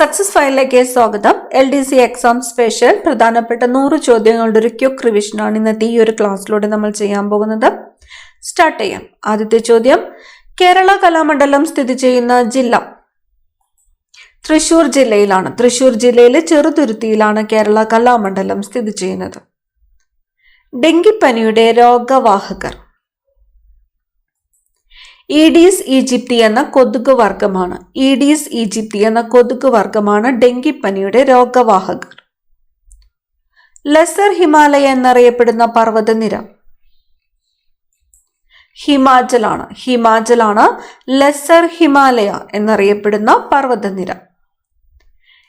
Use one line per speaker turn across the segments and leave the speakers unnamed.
Success ഫയലിലേക്ക് സ്വാഗതം. LDC exam special പ്രധാനപ്പെട്ട 100 ചോദ്യങ്ങളുടെ ഒരു ക്വിക്ക് റിവിഷനാണ് ഇന്നത്തെ ഈ ഒരു ക്ലാസ്സിലൂടെ നമ്മൾ ചെയ്യാൻ പോകുന്നത്. സ്റ്റാർട്ട് ചെയ്യാം. ആദ്യത്തെ ചോദ്യം, കേരള കലാമണ്ഡലം സ്ഥിതി ചെയ്യുന്ന ജില്ല തൃശൂർ ജില്ലയിലാണ്. തൃശൂർ ജില്ലയിലെ ചെറുതുരുത്തിയിലാണ് കേരള കലാമണ്ഡലം സ്ഥിതി ചെയ്യുന്നത്. ഡെങ്കിപ്പനിയുടെ രോഗവാഹകർ ഈഡീസ് ഈജിപ്തി എന്ന കൊതുക് വർഗമാണ്. ഈഡീസ് ഈജിപ്തി എന്ന കൊതുക് വർഗമാണ് ഡെങ്കിപ്പനിയുടെ രോഗവാഹകർ. ലെസർ ഹിമാലയ എന്നറിയപ്പെടുന്ന പർവ്വതനിര ഹിമാചലാണ്. ഹിമാചലാണ് ലെസർ ഹിമാലയ എന്നറിയപ്പെടുന്ന പർവ്വതനിര.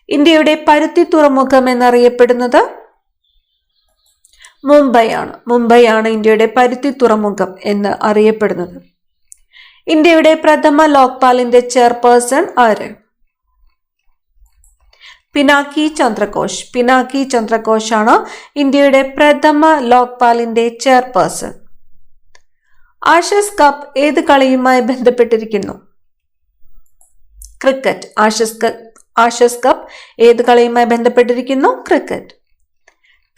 ഇന്ത്യയുടെ പരുത്തി തുറമുഖം എന്നറിയപ്പെടുന്നത് മുംബൈയാണ്. മുംബൈയാണ് ഇന്ത്യയുടെ പരുത്തി തുറമുഖം എന്ന് അറിയപ്പെടുന്നത്. ഇന്ത്യയുടെ പ്രഥമ ലോക്പാലിന്റെ ചെയർപേഴ്സൺ ആര്? പിനാക്കി ചന്ദ്രഘോഷ്. പിനാക്കി ചന്ദ്രഘോഷ് ആണ് ഇന്ത്യയുടെ പ്രഥമ ലോക്പാലിന്റെ ചെയർപേഴ്സൺ. ആഷസ് കപ്പ് ഏത് കളിയുമായി ബന്ധപ്പെട്ടിരിക്കുന്നു? ക്രിക്കറ്റ്. ആഷസ് കപ്പ് ഏത് കളിയുമായി ബന്ധപ്പെട്ടിരിക്കുന്നു? ക്രിക്കറ്റ്.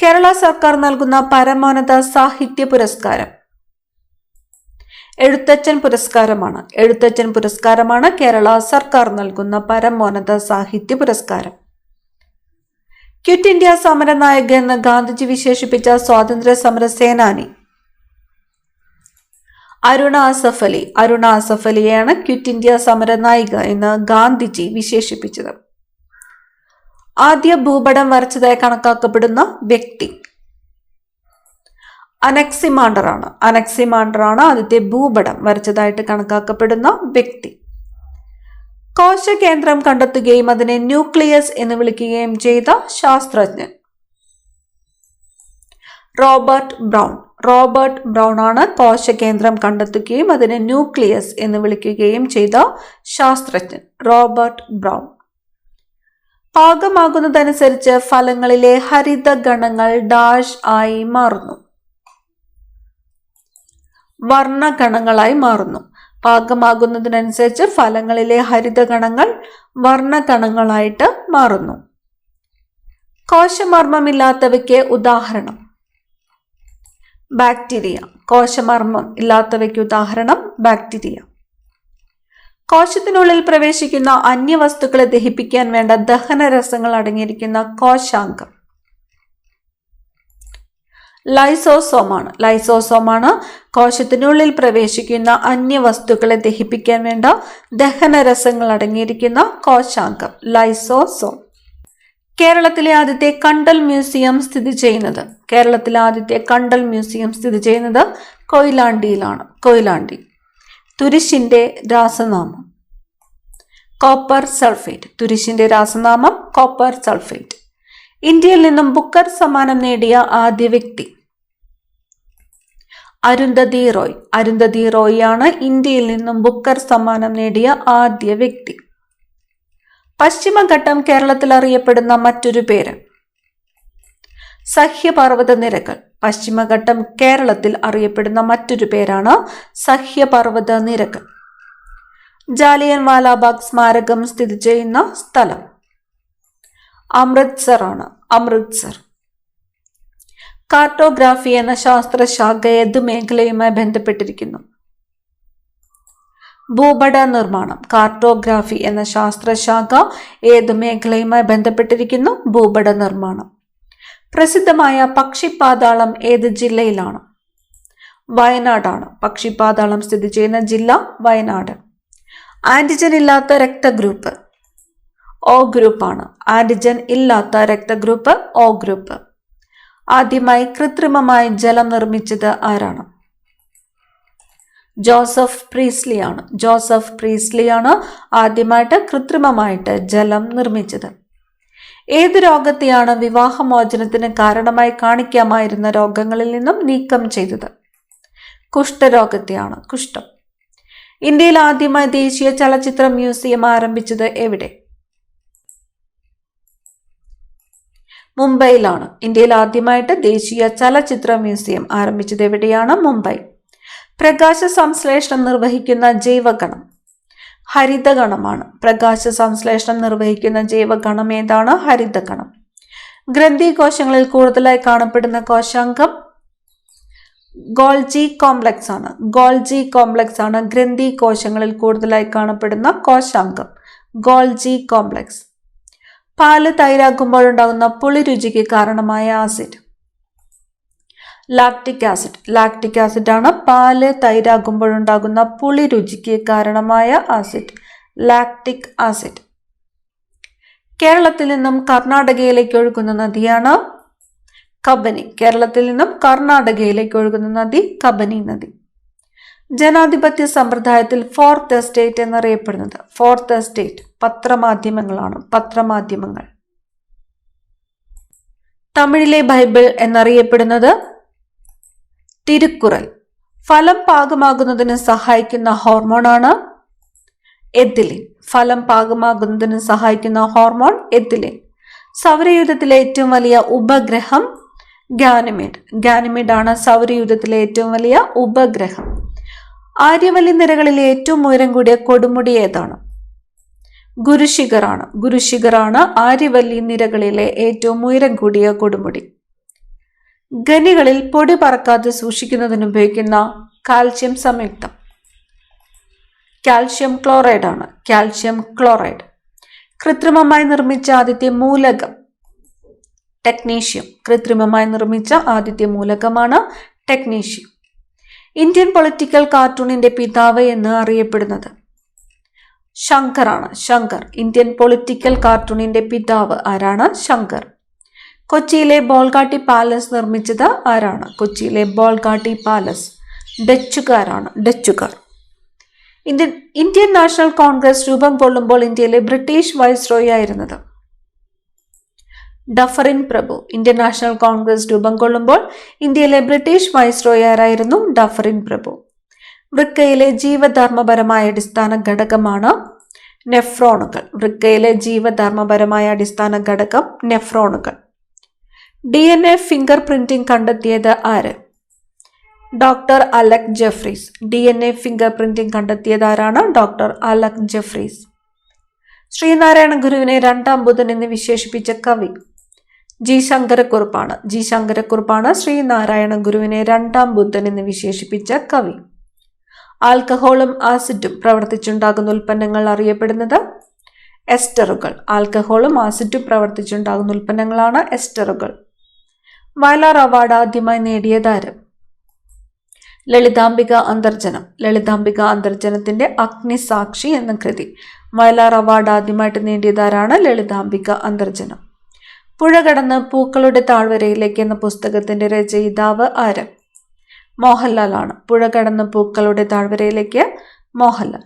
കേരള സർക്കാർ നൽകുന്ന പരമോന്നത സാഹിത്യ പുരസ്കാരം എഴുത്തച്ഛൻ പുരസ്കാരമാണ്. എഴുത്തച്ഛൻ പുരസ്കാരമാണ് കേരള സർക്കാർ നൽകുന്ന പരമോന്നത സാഹിത്യ പുരസ്കാരം. ക്വിറ്റ് ഇന്ത്യ സമരനായക എന്ന് ഗാന്ധിജി വിശേഷിപ്പിച്ച സ്വാതന്ത്ര്യ സമര സേനാനി അരുണ ആസഫ് അലി. അരുണ ആസഫ് അലിയെയാണ് ക്വിറ്റ് ഇന്ത്യ സമരനായിക എന്ന് ഗാന്ധിജി വിശേഷിപ്പിച്ചത്. ആദ്യ ഭൂപടം വരച്ചതായി കണക്കാക്കപ്പെടുന്ന വ്യക്തി അനക്സിമാണ്ടർ ആണ്. അനക്സിമാണ്ടർ ആണ് ആദ്യത്തെ ഭൂപടം വരച്ചതായിട്ട് കണക്കാക്കപ്പെടുന്ന വ്യക്തി. കോശകേന്ദ്രം കണ്ടെത്തുകയും അതിനെ ന്യൂക്ലിയസ് എന്ന് വിളിക്കുകയും ചെയ്ത ശാസ്ത്രജ്ഞൻ റോബർട്ട് ബ്രൗൺ. റോബർട്ട് ബ്രൗൺ ആണ് കോശകേന്ദ്രം കണ്ടെത്തുകയും അതിനെ ന്യൂക്ലിയസ് എന്ന് വിളിക്കുകയും ചെയ്ത ശാസ്ത്രജ്ഞൻ റോബർട്ട് ബ്രൗൺ. പാകമാകുന്നതനുസരിച്ച് ഫലങ്ങളിലെ ഹരിത ഗണങ്ങൾ ഡാഷ് ആയി മാറുന്നു. വർണ്ണഗണങ്ങളായി മാറുന്നു. പാകമാകുന്നതിനനുസരിച്ച് ഫലങ്ങളിലെ ഹരിതഗണങ്ങൾ വർണ്ണഗണങ്ങളായിട്ട് മാറുന്നു. കോശമർമ്മമില്ലാത്തവയ്ക്ക് ഉദാഹരണം ബാക്ടീരിയ. കോശമർമ്മം ഇല്ലാത്തവയ്ക്ക് ഉദാഹരണം ബാക്ടീരിയ. കോശത്തിനുള്ളിൽ പ്രവേശിക്കുന്ന അന്യവസ്തുക്കളെ ദഹിപ്പിക്കാൻ വേണ്ട ദഹനരസങ്ങൾ അടങ്ങിയിരിക്കുന്ന കോശാംഗം ലൈസോസോമാണ്. ലൈസോസോമാണ് കോശത്തിനുള്ളിൽ പ്രവേശിക്കുന്ന അന്യവസ്തുക്കളെ ദഹിപ്പിക്കാൻ വേണ്ട ദഹനരസങ്ങൾ അടങ്ങിയിരിക്കുന്ന കോശാംഗം ലൈസോസോം. കേരളത്തിലെ ആദ്യത്തെ കണ്ടൽ മ്യൂസിയം സ്ഥിതി ചെയ്യുന്നത് കേരളത്തിലെ ആദ്യത്തെ കണ്ടൽ മ്യൂസിയം സ്ഥിതി ചെയ്യുന്നത് കൊയിലാണ്ടിയിലാണ്. കൊയിലാണ്ടി. തുരിശിന്റെ രാസനാമം കോപ്പർ സൾഫേറ്റ്. തുരിശിന്റെ രാസനാമം കോപ്പർ സൾഫേറ്റ്. ഇന്ത്യയിൽ നിന്നും ബുക്കർ സമ്മാനം നേടിയ ആദ്യ വ്യക്തി അരുന്ധതി റോയ്. അരുന്ധതി റോയ് ആണ് ഇന്ത്യയിൽ നിന്നും ബുക്കർ സമ്മാനം നേടിയ ആദ്യ വ്യക്തി. പശ്ചിമഘട്ടം കേരളത്തിൽ അറിയപ്പെടുന്ന മറ്റൊരു പേര് സഹ്യപർവ്വത നിരകൾ. പശ്ചിമഘട്ടം കേരളത്തിൽ അറിയപ്പെടുന്ന മറ്റൊരു പേരാണ് സഹ്യപർവ്വത നിരകൾ. ജാലിയൻ വാലാബാഗ് സ്മാരകം സ്ഥിതി ചെയ്യുന്ന സ്ഥലം അമൃത്സർ ആണ്. അമൃത്സർ. കാർട്ടോഗ്രാഫി എന്ന ശാസ്ത്രശാഖ ഏത് മേഖലയുമായി ബന്ധപ്പെട്ടിരിക്കുന്നു? ഭൂപട നിർമ്മാണം. കാർട്ടോഗ്രാഫി എന്ന ശാസ്ത്രശാഖ ഏത് മേഖലയുമായി ബന്ധപ്പെട്ടിരിക്കുന്നു? ഭൂപട നിർമ്മാണം. പ്രസിദ്ധമായ പക്ഷിപ്പാതാളം ഏത് ജില്ലയിലാണ്? വയനാടാണ്. പക്ഷിപ്പാതാളം സ്ഥിതി ചെയ്യുന്ന ജില്ല വയനാട്. ആന്റിജൻ ഇല്ലാത്ത രക്തഗ്രൂപ്പ് O ഗ്രൂപ്പാണ്. ആന്റിജൻ ഇല്ലാത്ത രക്തഗ്രൂപ്പ് O ഗ്രൂപ്പ്. ആദ്യമായി കൃത്രിമമായി ജലം നിർമ്മിച്ചത് ആരാണ്? ജോസഫ് പ്രീസ്ലി ആണ്. ജോസഫ് പ്രീസ്ലി ആണ് ആദ്യമായിട്ട് കൃത്രിമമായിട്ട് ജലം നിർമ്മിച്ചത്. ഏത് രോഗത്തെയാണ് വിവാഹമോചനത്തിന് കാരണമായി കാണിക്കാമായിരുന്ന രോഗങ്ങളിൽ നിന്നും നീക്കം ചെയ്തത്? കുഷ്ഠരോഗത്തെയാണ്. കുഷ്ഠം. ഇന്ത്യയിൽ ആദ്യമായി ദേശീയ ചലച്ചിത്ര മ്യൂസിയം ആരംഭിച്ചത് എവിടെ? മുംബൈയിലാണ്. ഇന്ത്യയിൽ ആദ്യമായിട്ട് ദേശീയ ചലച്ചിത്ര മ്യൂസിയം ആരംഭിച്ചത് എവിടെയാണ്? മുംബൈ. പ്രകാശ സംശ്ലേഷണം നിർവഹിക്കുന്ന ജൈവകണം ഹരിതകണമാണ്. പ്രകാശ സംശ്ലേഷണം നിർവഹിക്കുന്ന ജൈവകണം ഏതാണ്? ഹരിതകണം. ഗ്രന്ഥി കോശങ്ങളിൽ കൂടുതലായി കാണപ്പെടുന്ന കോശാംഗം ഗോൾജി കോംപ്ലക്സ് ആണ്. ഗോൾജി കോംപ്ലക്സ് ആണ് ഗ്രന്ഥി കോശങ്ങളിൽ കൂടുതലായി കാണപ്പെടുന്ന കോശാംഗം. Golgi complex. പാല് തൈരാകുമ്പോഴുണ്ടാകുന്ന പുളിരുചിക്ക് കാരണമായ acid lactic acid. Lactic acid ആണ് പാല് തൈരാകുമ്പോഴുണ്ടാകുന്ന പുളിരുചിക്ക് കാരണമായ ആസിഡ്. Lactic acid. കേരളത്തിൽ നിന്നും കർണാടകയിലേക്ക് ഒഴുകുന്ന നദിയാണ് കബനി. കേരളത്തിൽ നിന്നും കർണാടകയിലേക്ക് ഒഴുകുന്ന നദി കബനി നദി. ജനാധിപത്യ സമ്പ്രദായത്തിൽ ഫോർത്ത് എസ്റ്റേറ്റ് എന്നറിയപ്പെടുന്നത്. ഫോർത്ത് എസ്റ്റേറ്റ് പത്രമാധ്യമങ്ങളാണ്. പത്രമാധ്യമങ്ങൾ. തമിഴിലെ ബൈബിൾ എന്നറിയപ്പെടുന്നത് തിരുക്കുറൽ. ഫലം പാകമാകുന്നതിന് സഹായിക്കുന്ന ഹോർമോണാണ് എത്തിലിൻ. ഫലം പാകമാകുന്നതിന് സഹായിക്കുന്ന ഹോർമോൺ എത്തിലിൻ. സൗരയൂഥത്തിലെ ഏറ്റവും വലിയ ഉപഗ്രഹം ഗാനിമീഡ്. ഗാനിമീഡ് ആണ് സൗരയൂഥത്തിലെ ഏറ്റവും വലിയ ഉപഗ്രഹം. ആര്യവല്ലി നിരകളിലെ ഏറ്റവും ഉയരം കൂടിയ കൊടുമുടി ഏതാണ്? ഗുരുശിഖറാണ്. ഗുരുശിഖറാണ് ആര്യവല്ലി നിരകളിലെ ഏറ്റവും ഉയരം കൂടിയ കൊടുമുടി. ഖനികളിൽ പൊടി പറക്കാതെ സൂക്ഷിക്കുന്നതിന് ഉപയോഗിക്കുന്ന കാൽസ്യം സംയുക്തം കാൽഷ്യം ക്ലോറൈഡ് ആണ്. Calcium chloride. കൃത്രിമമായി നിർമ്മിച്ച ആദ്യത്തെ മൂലകം ടെക്നീഷ്യം. കൃത്രിമമായി നിർമ്മിച്ച ആദ്യത്തെ മൂലകമാണ് ടെക്നീഷ്യം. ഇന്ത്യൻ പൊളിറ്റിക്കൽ കാർട്ടൂണിന്റെ പിതാവ് എന്ന് അറിയപ്പെടുന്നത് ശങ്കറാണ്. ശങ്കർ. ഇന്ത്യൻ പൊളിറ്റിക്കൽ കാർട്ടൂണിന്റെ പിതാവ് ആരാണ്? ശങ്കർ. കൊച്ചിയിലെ ബോൾഗാട്ടി പാലസ് നിർമ്മിച്ചത് ആരാണ്? കൊച്ചിയിലെ ബോൾഗാട്ടി പാലസ് ഡച്ചുകാരാണ്. ഡച്ചുകാർ. ഇന്ത്യൻ നാഷണൽ കോൺഗ്രസ് രൂപം കൊള്ളുമ്പോൾ ഇന്ത്യയിലെ ബ്രിട്ടീഷ് വൈസ്രോയി ആയിരുന്നത് ഡഫറിൻ പ്രഭു. ഇന്ത്യൻ നാഷണൽ കോൺഗ്രസ് രൂപം കൊള്ളുമ്പോൾ ഇന്ത്യയിലെ ബ്രിട്ടീഷ് വൈസ്രോയി ആരായിരുന്നു? ഡഫറിൻ പ്രഭു. വൃക്കയിലെ ജീവധർമ്മപരമായ അടിസ്ഥാന ഘടകമാണ് നെഫ്രോണുകൾ. വൃക്കയിലെ ജീവധർമ്മപരമായ അടിസ്ഥാന ഘടകം നെഫ്രോണുകൾ. DNA ഫിംഗർ പ്രിന്റിംഗ് കണ്ടെത്തിയത് ആര്? ഡോക്ടർ അലക് ജെഫ്രീസ്. DNA ഫിംഗർ പ്രിന്റിംഗ് കണ്ടെത്തിയത് ആരാണ്? ഡോക്ടർ അലക് ജെഫ്രീസ്. ശ്രീനാരായണ ഗുരുവിനെ രണ്ടാം ബുധൻ എന്ന് വിശേഷിപ്പിച്ച കവി ജി ശങ്കരക്കുറുപ്പാണ്. ജി ശങ്കരക്കുറുപ്പാണ് ശ്രീനാരായണ ഗുരുവിനെ രണ്ടാം ബുദ്ധൻ എന്ന് വിശേഷിപ്പിച്ച കവി. ആൽക്കഹോളും ആസിഡും പ്രവർത്തിച്ചുണ്ടാകുന്ന ഉൽപ്പന്നങ്ങൾ അറിയപ്പെടുന്നത് എസ്റ്ററുകൾ. ആൽക്കഹോളും ആസിഡും പ്രവർത്തിച്ചുണ്ടാകുന്ന ഉൽപ്പന്നങ്ങളാണ് എസ്റ്ററുകൾ. വയലാർ അവാർഡ് ആദ്യമായി നേടിയതാര്? ലളിതാംബിക അന്തർജനം. ലളിതാംബിക അന്തർജനത്തിന്റെ അഗ്നിസാക്ഷി എന്ന കൃതി. വയലാർ അവാർഡ് ആദ്യമായിട്ട് നേടിയതാരാണ്? ലളിതാംബിക അന്തർജനം. പുഴ കടന്ന് പൂക്കളുടെ താഴ്വരയിലേക്ക് എന്ന പുസ്തകത്തിന്റെ രചയിതാവ് ആര്? മോഹൻലാൽ ആണ്. പുഴ കടന്ന് പൂക്കളുടെ താഴ്വരയിലേക്ക് മോഹൻലാൽ.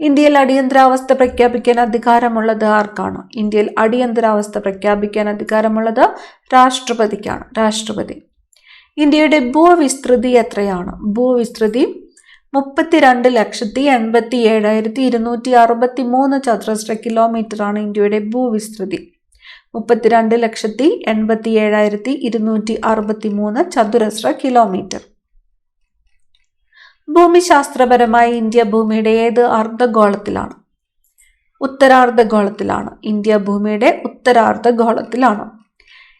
ഇന്ത്യയിൽ അടിയന്തരാവസ്ഥ പ്രഖ്യാപിക്കാൻ അധികാരമുള്ളത് ആർക്കാണ്? ഇന്ത്യയിൽ അടിയന്തരാവസ്ഥ പ്രഖ്യാപിക്കാൻ അധികാരമുള്ളത് രാഷ്ട്രപതിക്കാണ്. രാഷ്ട്രപതി. ഇന്ത്യയുടെ ഭൂവിസ്തൃതി എത്രയാണ്? ഭൂവിസ്തൃതി 32,87,263 ചതുരശ്ര കിലോമീറ്റർ ആണ് ഇന്ത്യയുടെ ഭൂവിസ്തൃതി. 32,87,263 ചതുരശ്ര കിലോമീറ്റർ. ഭൂമിശാസ്ത്രപരമായി ഇന്ത്യ ഭൂമിയുടെ ഏത് അർദ്ധഗോളത്തിലാണ്? ഉത്തരാർദ്ധഗോളത്തിലാണ്. ഇന്ത്യ ഭൂമിയുടെ ഉത്തരാർദ്ധഗോളത്തിലാണ്.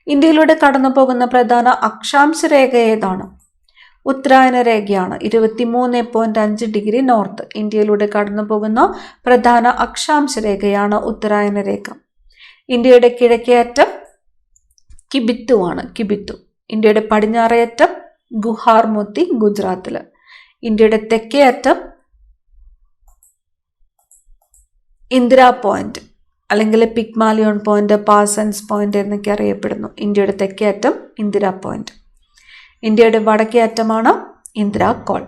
ഇന്ത്യയിലൂടെ കടന്നു പോകുന്ന പ്രധാന അക്ഷാംശ രേഖ ഏതാണ്? ഉത്തരായന രേഖയാണ്. 23.5 ഡിഗ്രി നോർത്ത്. ഇന്ത്യയിലൂടെ കടന്നു പോകുന്ന പ്രധാന അക്ഷാംശ രേഖയാണ് ഉത്തരായന രേഖ. ഇന്ത്യയുടെ കിഴക്കേ അറ്റം കിബിത്തു ആണ്. കിബിത്തു. ഇന്ത്യയുടെ പടിഞ്ഞാറേ അറ്റം ഗുഹാർമോത്തി ഗുജറാത്തില്. ഇന്ത്യയുടെ തെക്കേ അറ്റം ഇന്ദിര പോയിന്റ് അല്ലെങ്കിൽ പിഗ്മാലിയോൺ പോയിന്റ്, പാസൻസ് പോയിന്റ് എന്നൊക്കെ അറിയപ്പെടുന്നു. ഇന്ത്യയുടെ തെക്കേ അറ്റം ഇന്ദിര പോയിന്റ്. ഇന്ത്യയുടെ വടക്കേ അറ്റമാണ് ഇന്ദിര കോൾ.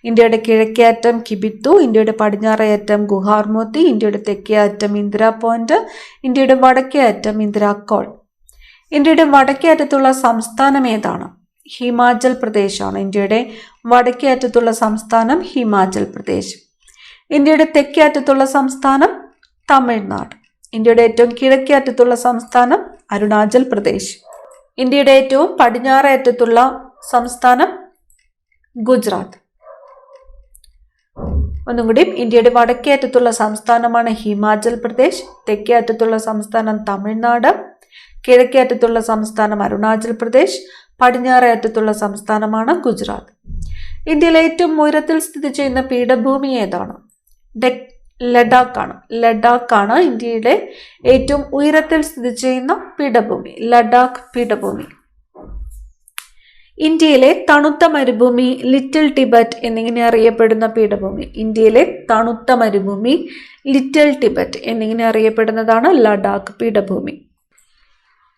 ഇന്ത്യയുടെ കിഴക്കേ അറ്റം കിബിത്തു. ഇന്ത്യയുടെ പടിഞ്ഞാറേ അറ്റം ഗുഹാർമോത്തി. ഇന്ത്യയുടെ തെക്കേ അറ്റം ഇന്ദിര പോയിന്റ്. ഇന്ത്യയുടെ വടക്കേ അറ്റം ഇന്ദിര കോൾ. ഇന്ത്യയുടെ വടക്കേ അറ്റത്തുള്ള സംസ്ഥാനം ഏതാണ്? ഹിമാചൽ പ്രദേശ് ആണ്. ഇന്ത്യയുടെ വടക്കേ അറ്റത്തുള്ള സംസ്ഥാനം ഹിമാചൽ പ്രദേശ്. ഇന്ത്യയുടെ തെക്കേ അറ്റത്തുള്ള സംസ്ഥാനം തമിഴ്നാട്. ഇന്ത്യയുടെ ഏറ്റവും കിഴക്കേ അറ്റത്തുള്ള സംസ്ഥാനം അരുണാചൽ പ്രദേശ്. ഇന്ത്യയുടെ ഏറ്റവും പടിഞ്ഞാറേ അറ്റത്തുള്ള സംസ്ഥാനം ഗുജറാത്ത്. ഒന്നും കൂടി, ഇന്ത്യയുടെ വടക്കേ അറ്റത്തുള്ള സംസ്ഥാനമാണ് ഹിമാചൽ പ്രദേശ്, തെക്കേ അറ്റത്തുള്ള സംസ്ഥാനം തമിഴ്നാട്, കിഴക്കേ അറ്റത്തുള്ള സംസ്ഥാനം അരുണാചൽ പ്രദേശ്, പടിഞ്ഞാറേ അറ്റത്തുള്ള സംസ്ഥാനമാണ് ഗുജറാത്ത്. ഇന്ത്യയിലെ ഏറ്റവും ഉയരത്തിൽ സ്ഥിതി ചെയ്യുന്ന പീഠഭൂമി ഏതാണ്? ലഡാക്കാണ് ഇന്ത്യയിലെ ഏറ്റവും ഉയരത്തിൽ സ്ഥിതി ചെയ്യുന്ന പീഠഭൂമി, ലഡാക്ക് പീഠഭൂമി. ഇന്ത്യയിലെ തണുത്ത മരുഭൂമി, ലിറ്റിൽ ടിബറ്റ് എന്നിങ്ങനെ അറിയപ്പെടുന്ന പീഠഭൂമി. ഇന്ത്യയിലെ തണുത്ത മരുഭൂമി, ലിറ്റിൽ ടിബറ്റ് എന്നിങ്ങനെ അറിയപ്പെടുന്നതാണ് ലഡാക്ക് പീഠഭൂമി.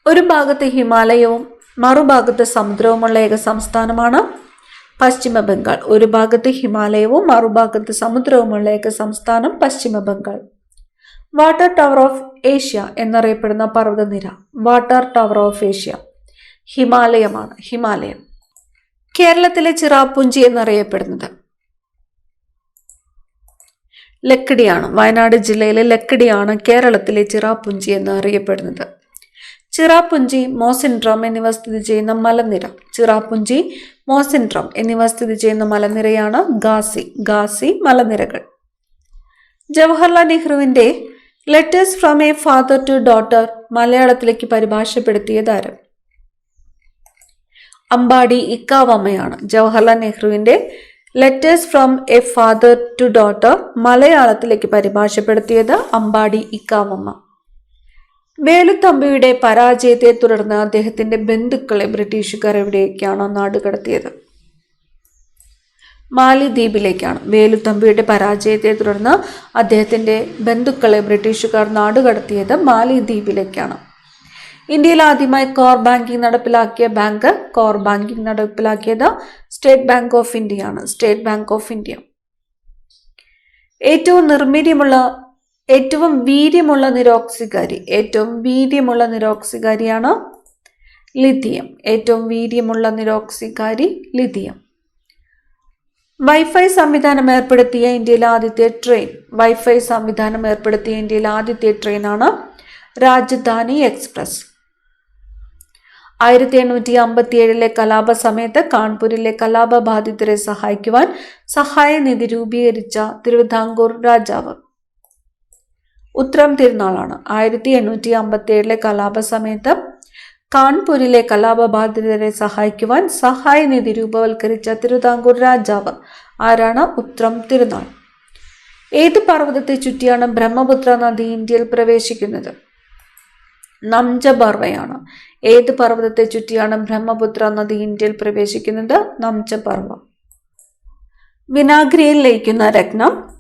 ഒരു ഭാഗത്ത് ഹിമാലയവും മറുഭാഗത്ത് സമുദ്രവുമുള്ള ഏക സംസ്ഥാനമാണ് പശ്ചിമ ബംഗാൾ. ഒരു ഭാഗത്ത് ഹിമാലയവും മറുഭാഗത്ത് സമുദ്രവുമുള്ള ഏക സംസ്ഥാനം പശ്ചിമ Bengal. Water tower of Asia എന്നറിയപ്പെടുന്ന പർവ്വതനിര, വാട്ടർ ടവർ ഓഫ് ഏഷ്യ ഹിമാലയമാണ്, ഹിമാലയം. കേരളത്തിലെ ചിറാപ്പുഞ്ചി എന്നറിയപ്പെടുന്നത് ലക്കിടിയാണ്. വയനാട് ജില്ലയിലെ ലക്കിടിയാണ് കേരളത്തിലെ ചിറാപ്പുഞ്ചി എന്നറിയപ്പെടുന്നത്. ചിറാപ്പുഞ്ചി, മോസിൻഡ്രം എന്നിവ സ്ഥിതി ചെയ്യുന്ന മലനിര. ചിറാപ്പുഞ്ചി, മോസിൻഡ്രം എന്നിവ സ്ഥിതി ചെയ്യുന്ന മലനിരയാണ് ഗാസി മലനിരകൾ. ജവഹർലാൽ നെഹ്റുവിന്റെ letters from a father to daughter മലയാളത്തിലേക്ക് പരിഭാഷപ്പെടുത്തിയത് ആര്? അമ്പാടി ഇക്കാവമ്മയാണ്. ജവഹർലാൽ നെഹ്റുവിന്റെ letters from a father to daughter മലയാളത്തിലേക്ക് പരിഭാഷപ്പെടുത്തിയത് അമ്പാടി ഇക്കാവമ്മ. വേലുത്തമ്പിയുടെ പരാജയത്തെ തുടർന്ന് അദ്ദേഹത്തിന്റെ ബന്ധുക്കളെ ബ്രിട്ടീഷുകാർ എവിടേക്കാണ് നാടുകടത്തിയത്? മാലിദ്വീപിലേക്കാണ്. വേലുത്തമ്പിയുടെ പരാജയത്തെ തുടർന്ന് അദ്ദേഹത്തിന്റെ ബന്ധുക്കളെ ബ്രിട്ടീഷുകാർ നാടുകടത്തിയത് മാലിദ്വീപിലേക്കാണ്. ഇന്ത്യയിൽ ആദ്യമായി കോർ ബാങ്കിംഗ് നടപ്പിലാക്കിയ ബാങ്ക്, കോർ ബാങ്കിംഗ് നടപ്പിലാക്കിയത് സ്റ്റേറ്റ് ബാങ്ക് ഓഫ് ഇന്ത്യയാണ്, സ്റ്റേറ്റ് ബാങ്ക് ഓഫ് ഇന്ത്യ. ഏറ്റവും വീര്യമുള്ള നിരോക്സികാരിയാണ് ലിഥിയം. ഏറ്റവും വീര്യമുള്ള നിരോക്സികാരി ലിഥിയം. വൈഫൈ സംവിധാനം ഏർപ്പെടുത്തിയ ഇന്ത്യയിലെ ആദ്യത്തെ ട്രെയിനാണ് രാജധാനി എക്സ്പ്രസ്. 1857 കലാപ സമയത്ത് കാൺപൂരിലെ കലാപബാധിതരെ സഹായിക്കുവാൻ സഹായനിധി രൂപീകരിച്ച തിരുവിതാംകൂർ രാജാവ്. ഉത്രം തിരുനാളാണ്. 1857 കലാപ സമയത്ത് കാൺപൂരിലെ കലാപബാധിതരെ സഹായിക്കുവാൻ സഹായനിധി രൂപവൽക്കരിച്ച തിരുവിതാംകൂർ രാജാവ് ആരാണ്? ഉത്രം തിരുനാൾ. ഏത് പർവ്വതത്തെ ചുറ്റിയാണ് ബ്രഹ്മപുത്ര നദി ഇന്ത്യയിൽ പ്രവേശിക്കുന്നത്? നംജബർവയാണ്. ഏത് പർവ്വതത്തെ ചുറ്റിയാണ് ബ്രഹ്മപുത്ര നദി ഇന്ത്യയിൽ പ്രവേശിക്കുന്നത്? നംജബർവ. വിനാഗിരിയിൽ ലയിക്കുന്ന രത്നം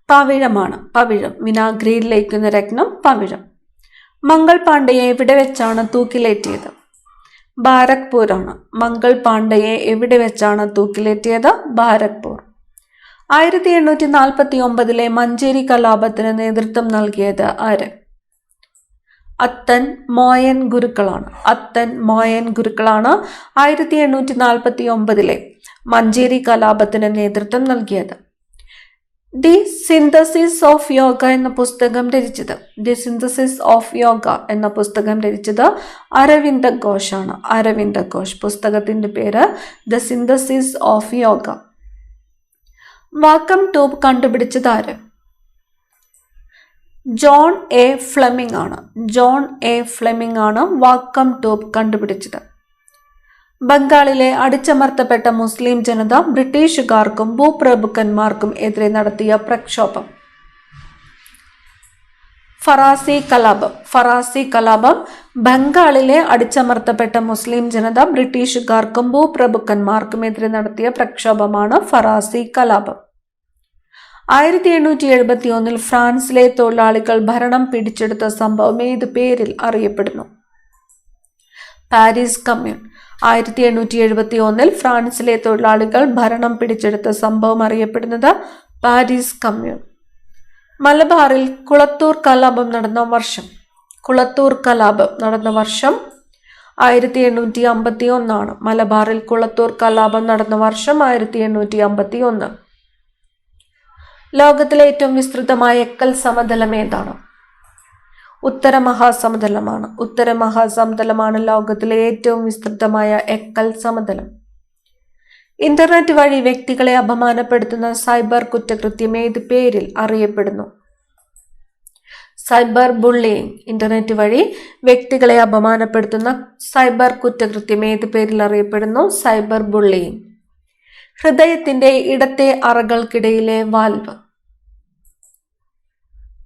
പവിഴമാണ്, പവിഴം. വിനാഗിരിയിൽ ലയിക്കുന്ന രത്നം പവിഴം. മംഗൾ പാണ്ഡെയെ എവിടെ വെച്ചാണ് തൂക്കിലേറ്റിയത്? ബാരക്പൂരാണ്. മംഗൾ പാണ്ഡെയെ എവിടെ വെച്ചാണ് തൂക്കിലേറ്റിയത്? ബാരക്പൂർ. 1849 മഞ്ചേരി കലാപത്തിന് നേതൃത്വം നൽകിയത് ആര്? അത്തൻ മോയൻ ഗുരുക്കളാണ്. 1849 മഞ്ചേരി കലാപത്തിന് നേതൃത്വം നൽകിയത്. ദി സിന്തസിസ് ഓഫ് യോഗ എന്ന പുസ്തകം രചിച്ചത് അരവിന്ദ ഘോഷാണ്. അരവിന്ദ ഘോഷ്. പുസ്തകത്തിന്റെ പേര് the synthesis of yoga. Vacuum tube കണ്ടുപിടിച്ചത് ആര്? ജോൺ എ ഫ്ലെമിംഗ് ആണ് വാക്വം ട്യൂബ് കണ്ടുപിടിച്ചത്. ബംഗാളിലെ അടിച്ചമർത്തപ്പെട്ട മുസ്ലിം ജനത ബ്രിട്ടീഷുകാർക്കും ഭൂപ്രഭുക്കന്മാർക്കും എതിരെ നടത്തിയ പ്രക്ഷോഭം. ഫറാസി കലാപം. ബംഗാളിലെ അടിച്ചമർത്തപ്പെട്ട മുസ്ലിം ജനത ബ്രിട്ടീഷുകാർക്കും ഭൂപ്രഭുക്കന്മാർക്കും എതിരെ നടത്തിയ പ്രക്ഷോഭമാണ് ഫറാസി കലാപം. 1871 ഫ്രാൻസിലെ തൊഴിലാളികൾ ഭരണം പിടിച്ചെടുത്ത സംഭവം ഏത് പേരിൽ അറിയപ്പെടുന്നു? Paris commune. 1871 ഫ്രാൻസിലെ തൊഴിലാളികൾ ഭരണം പിടിച്ചെടുത്ത സംഭവം അറിയപ്പെടുന്നത് പാരീസ് കമ്മ്യൂൺ. മലബാറിൽ കുളത്തൂർ കലാപം നടന്ന വർഷം 1851. മലബാറിൽ കുളത്തൂർ കലാപം നടന്ന വർഷം 1851. ലോകത്തിലെ ഏറ്റവും വിസ്തൃതമായ എക്കൽ സമതലം ഏതാണ്? ഉത്തരമഹാസമതലമാണ് ലോകത്തിലെ ഏറ്റവും വിസ്തൃതമായ എക്കൽ സമതലം. ഇന്റർനെറ്റ് വഴി വ്യക്തികളെ അപമാനപ്പെടുത്തുന്ന സൈബർ കുറ്റകൃത്യം ഏത് പേരിൽ അറിയപ്പെടുന്നു? Cyber bullying. ഇന്റർനെറ്റ് വഴി വ്യക്തികളെ അപമാനപ്പെടുത്തുന്ന സൈബർ കുറ്റകൃത്യം ഏത് പേരിൽ അറിയപ്പെടുന്നു? Cyber bullying. ഹൃദയത്തിന്റെ ഇടത്തെ അറകൾക്കിടയിലെ വാൽവ്.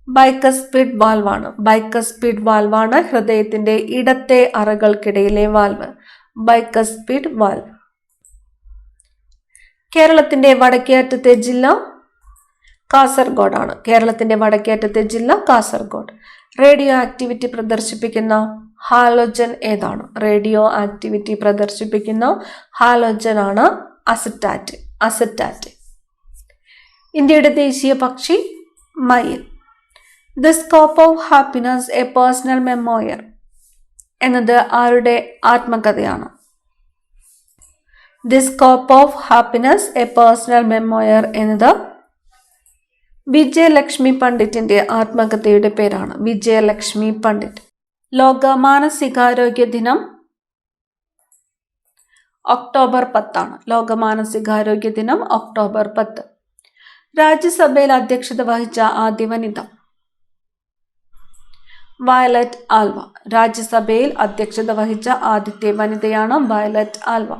ബൈക്കസ്പിഡ് വാൽവാണ്. ബൈക്കസ്പിഡ് വാൽവാണ് ഹൃദയത്തിന്റെ ഇടത്തെ അറകൾക്കിടയിലെ വാൽവ്. Bicuspid valve. കേരളത്തിന്റെ വടക്കേ അറ്റത്തെ ജില്ല കാസർഗോഡാണ്. കേരളത്തിന്റെ വടക്കേ അറ്റത്തെ ജില്ല കാസർഗോഡ്. റേഡിയോ ആക്ടിവിറ്റി പ്രദർശിപ്പിക്കുന്ന ഹാലോജൻ ഏതാണ്? റേഡിയോ ആക്ടിവിറ്റി പ്രദർശിപ്പിക്കുന്ന ഹാലോജൻ ആണ് അസറ്റാറ്റ്. അസറ്റാറ്റ്. ഇന്ത്യയുടെ ദേശീയ പക്ഷി മയിൽ. The scope of happiness a personal memoir എന്നത് ആരുടെ ആത്മകഥയാണ്? The scope of happiness a personal memoir എന്നത് വിജയലക്ഷ്മി പണ്ഡിറ്റിന്റെ ആത്മകഥയുടെ പേരാണ്. വിജയലക്ഷ്മി പണ്ഡിറ്റ്. ലോക മാനസികാരോഗ്യ ദിനം ഒക്ടോബർ 10. ലോക മാനസികാരോഗ്യ ദിനം ഒക്ടോബർ 10. രാജ്യസഭയിൽ അധ്യക്ഷത വഹിച്ച ആദ്യ വനിത വയലറ്റ് ആൽവ. രാജ്യസഭയിൽ അധ്യക്ഷത വഹിച്ച ആദ്യത്തെ വനിതയാണ് വയലറ്റ് ആൽവ.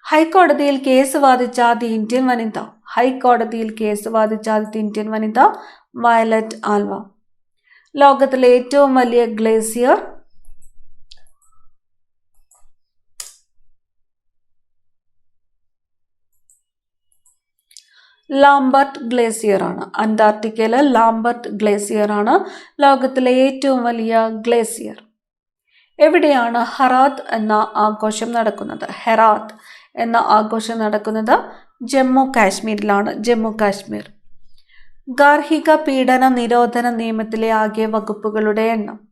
ഹൈക്കോടതിയിൽ കേസ് വാദിച്ച ആദ്യ ഇന്ത്യൻ വനിത. ഹൈക്കോടതിയിൽ കേസ് വാദിച്ച ആദ്യത്തെ ഇന്ത്യൻ വനിത വയലറ്റ് ആൽവ. ലോകത്തിലെ ഏറ്റവും വലിയ ഗ്ലേസിയർ ലാംബർട്ട് ഗ്ലേസിയർ ആണ്. അന്റാർട്ടിക്കയിലെ ലാംബർട്ട് ഗ്ലേസിയർ ആണ് ലോകത്തിലെ ഏറ്റവും വലിയ ഗ്ലേസിയർ. എവിടെയാണ് ഹെറാത്ത് എന്ന ആഘോഷം നടക്കുന്നത്? ഹെറാത്ത് എന്ന ആഘോഷം നടക്കുന്നത് ജമ്മു കാശ്മീരിലാണ്. ജമ്മു കാശ്മീർ. ഗാർഹിക പീഡന നിരോധന നിയമത്തിലെ ആകെ വകുപ്പുകളുടെ എണ്ണം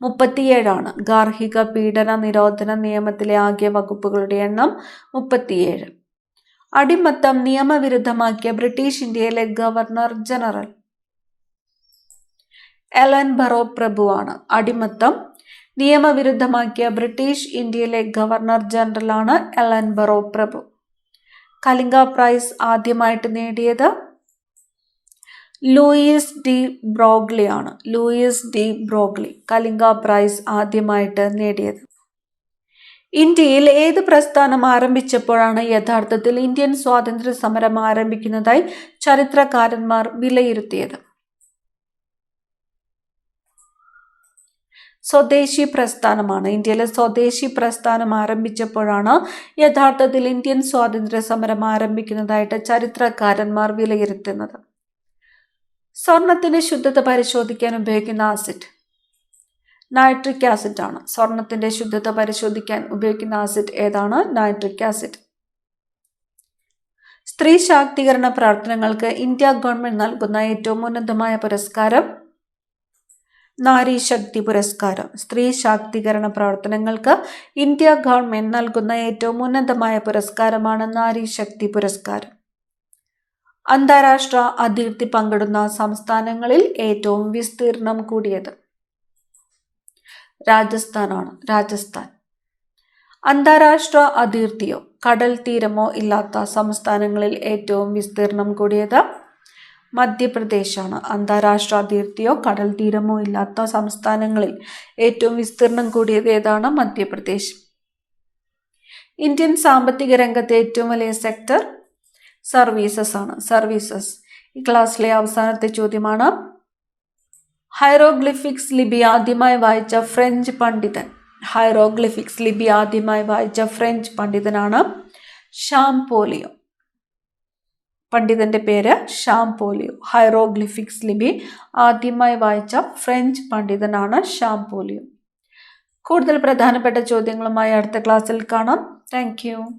37 ഗാർഹിക പീഡന നിരോധന നിയമത്തിലെ ആകെ വകുപ്പുകളുടെ എണ്ണം 37. അടിമത്തം നിയമവിരുദ്ധമാക്കിയ ബ്രിട്ടീഷ് ഇന്ത്യയിലെ ഗവർണർ ജനറൽ എലൻ ബറോ പ്രഭുവാണ്. അടിമത്തം നിയമവിരുദ്ധമാക്കിയ ബ്രിട്ടീഷ് ഇന്ത്യയിലെ ഗവർണർ ജനറലാണ് എലൻ ബറോ പ്രഭു. കലിംഗ പ്രൈസ് ആദ്യമായിട്ട് നേടിയത് ലൂയിസ് ഡി ബ്രോഗ്ലി ആണ്. Louis de Broglie Kalinga prize ആദ്യമായിട്ട് നേടിയത്. ഇന്ത്യയിൽ ഏത് പ്രസ്ഥാനം ആരംഭിച്ചപ്പോഴാണ് യഥാർത്ഥത്തിൽ ഇന്ത്യൻ സ്വാതന്ത്ര്യ സമരം ആരംഭിക്കുന്നതായി ചരിത്രകാരന്മാർ വിലയിരുത്തിയത്? സ്വദേശി പ്രസ്ഥാനമാണ്. ഇന്ത്യയിലെ സ്വദേശി പ്രസ്ഥാനം ആരംഭിച്ചപ്പോഴാണ് യഥാർത്ഥത്തിൽ ഇന്ത്യൻ സ്വാതന്ത്ര്യ സമരം ആരംഭിക്കുന്നതായിട്ട് ചരിത്രകാരന്മാർ വിലയിരുത്തുന്നത്. സ്വർണത്തിന്റെ ശുദ്ധത പരിശോധിക്കാൻ ഉപയോഗിക്കുന്ന ആസിഡ് നൈട്രിക് ആസിഡ് ആണ്. സ്വർണത്തിന്റെ ശുദ്ധത പരിശോധിക്കാൻ ഉപയോഗിക്കുന്ന ആസിഡ് ഏതാണ്? Nitric acid. സ്ത്രീ ശാക്തീകരണ പ്രവർത്തനങ്ങൾക്ക് ഇന്ത്യ ഗവൺമെന്റ് നൽകുന്ന ഏറ്റവും ഉന്നതമായ പുരസ്കാരം നാരി ശക്തി പുരസ്കാരം. സ്ത്രീ ശാക്തീകരണ പ്രവർത്തനങ്ങൾക്ക് ഇന്ത്യ ഗവൺമെന്റ് നൽകുന്ന ഏറ്റവും ഉന്നതമായ പുരസ്കാരമാണ് നാരി ശക്തി പുരസ്കാരം. അന്താരാഷ്ട്ര അതിർത്തി പങ്കിടുന്ന സംസ്ഥാനങ്ങളിൽ ഏറ്റവും വിസ്തീർണം കൂടിയത് രാജസ്ഥാനാണ്. രാജസ്ഥാൻ. അന്താരാഷ്ട്ര അതിർത്തിയോ കടൽ തീരമോ ഇല്ലാത്ത സംസ്ഥാനങ്ങളിൽ ഏറ്റവും വിസ്തീർണം കൂടിയത് മധ്യപ്രദേശാണ്. അന്താരാഷ്ട്ര അതിർത്തിയോ കടൽ തീരമോ ഇല്ലാത്ത സംസ്ഥാനങ്ങളിൽ ഏറ്റവും വിസ്തീർണം കൂടിയത് ഏതാണ്? മധ്യപ്രദേശ്. ഇന്ത്യൻ സാമ്പത്തിക രംഗത്തെ ഏറ്റവും വലിയ സെക്ടർ സർവീസസ് ആണ്. സർവീസസ്. ഈ ക്ലാസ്സിലെ അവസാനത്തെ ചോദ്യമാണ്. ഹൈറോഗ്ലിഫിക്സ് ലിപി ആദ്യമായി വായിച്ച ഫ്രഞ്ച് പണ്ഡിതൻ. ഹൈറോഗ്ലിഫിക്സ് ലിപി ആദ്യമായി വായിച്ച ഫ്രഞ്ച് പണ്ഡിതനാണ് ഷാംപോലിയോ. പണ്ഡിതന്റെ പേര് ഷാംപോലിയോ. ഹൈറോഗ്ലിഫിക്സ് ലിപി ആദ്യമായി വായിച്ച ഫ്രഞ്ച് പണ്ഡിതനാണ് ഷാംപോലിയോ. കൂടുതൽ പ്രധാനപ്പെട്ട ചോദ്യങ്ങളുമായി അടുത്ത ക്ലാസ്സിൽ കാണാം. Thank you.